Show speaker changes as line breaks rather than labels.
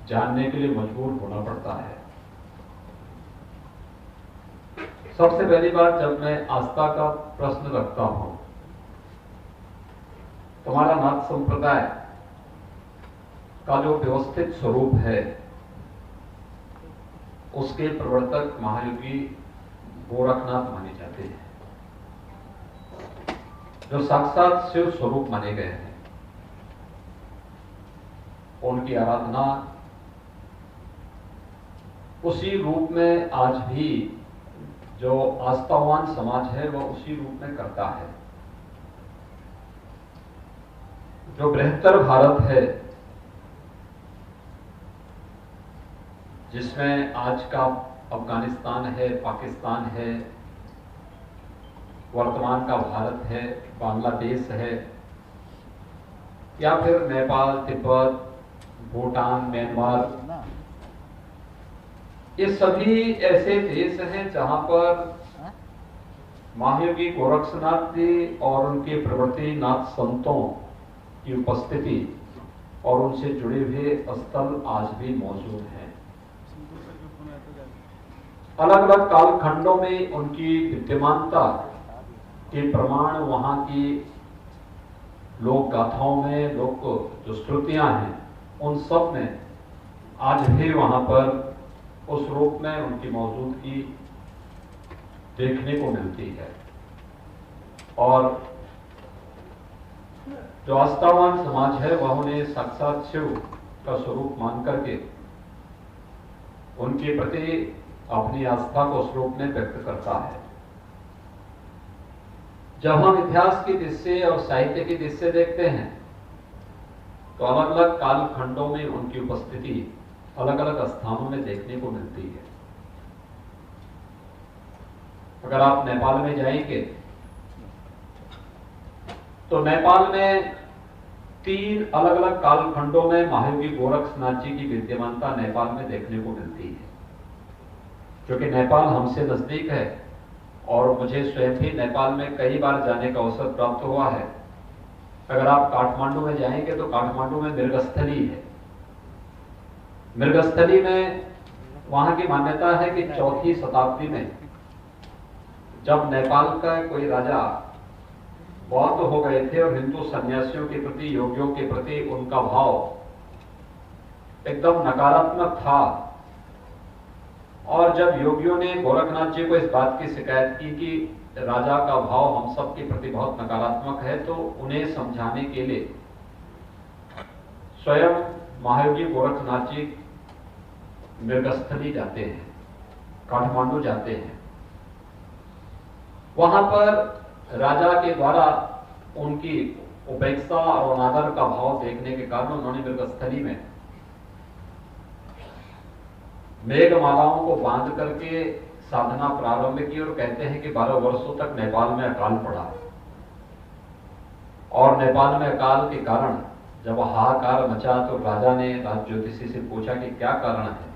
जानने के लिए मजबूर होना पड़ता है। सबसे पहली बात, जब मैं आस्था का प्रश्न रखता हूं, तुम्हारा नाथ संप्रदाय का जो व्यवस्थित स्वरूप है उसके प्रवर्तक महायोगी गोरखनाथ माने जाते हैं, जो साक्षात शिव स्वरूप माने गए हैं। उनकी आराधना उसी रूप में आज भी जो आस्थावान समाज है वह उसी रूप में करता है। जो बृहत्तर भारत है, जिसमें आज का अफगानिस्तान है, पाकिस्तान है, वर्तमान का भारत है, बांग्लादेश है, या फिर नेपाल, तिब्बत, भूटान, म्यांमार, ये सभी ऐसे देश हैं जहां पर महायोगी गोरक्षनाथ जी और उनके प्रवर्ती नाथ संतों की उपस्थिति और उनसे जुड़े हुए स्थल आज भी मौजूद हैं। अलग अलग कालखंडों में उनकी विद्यमानता के प्रमाण वहां की लोक गाथाओं में, लोक जो श्रुतियां हैं, उन सब में आज भी वहां पर उस रूप में उनकी मौजूदगी देखने को मिलती है। और जो आस्थावान समाज है वह उन्हें साक्षात शिव का स्वरूप मान करके उनके प्रति अपनी आस्था को उस रूप में व्यक्त करता है। जब हम इतिहास की दृष्टि और साहित्य की दृष्टि देखते हैं तो अलग अलग कालखंडों में उनकी उपस्थिति अलग अलग स्थानों में देखने को मिलती है। अगर आप नेपाल में जाएंगे तो नेपाल में 3 अलग अलग कालखंडों में महायोगी गोरक्षनाथ जी की विद्यमानता नेपाल में देखने को मिलती है। क्योंकि नेपाल हमसे नजदीक है और मुझे स्वयं भी नेपाल में कई बार जाने का अवसर प्राप्त हुआ है। अगर आप काठमांडू में जाएंगे तो काठमांडू में मृगस्थली है। मृगस्थली में वहां की मान्यता है कि 4वीं शताब्दी में जब नेपाल का कोई राजा बौद्ध हो गए थे और हिंदू सन्यासियों के प्रति, योगियों के प्रति उनका भाव एकदम नकारात्मक था, और जब योगियों ने गोरखनाथ जी को इस बात की शिकायत की कि राजा का भाव हम सब के प्रति बहुत नकारात्मक है, तो उन्हें समझाने के लिए स्वयं महायोगी गोरखनाथ जी मृगस्थली जाते हैं, काठमांडू जाते हैं। वहां पर राजा के द्वारा उनकी उपेक्षा और अनादर का भाव देखने के कारण उन्होंने मृगस्थली में मेघमालाओं को बांध करके साधना प्रारंभ की, और कहते हैं कि 12 वर्षों तक नेपाल में अकाल पड़ा। और नेपाल में अकाल के कारण जब हाहाकार मचा तो राजा ने राज ज्योतिषी से पूछा कि क्या कारण है,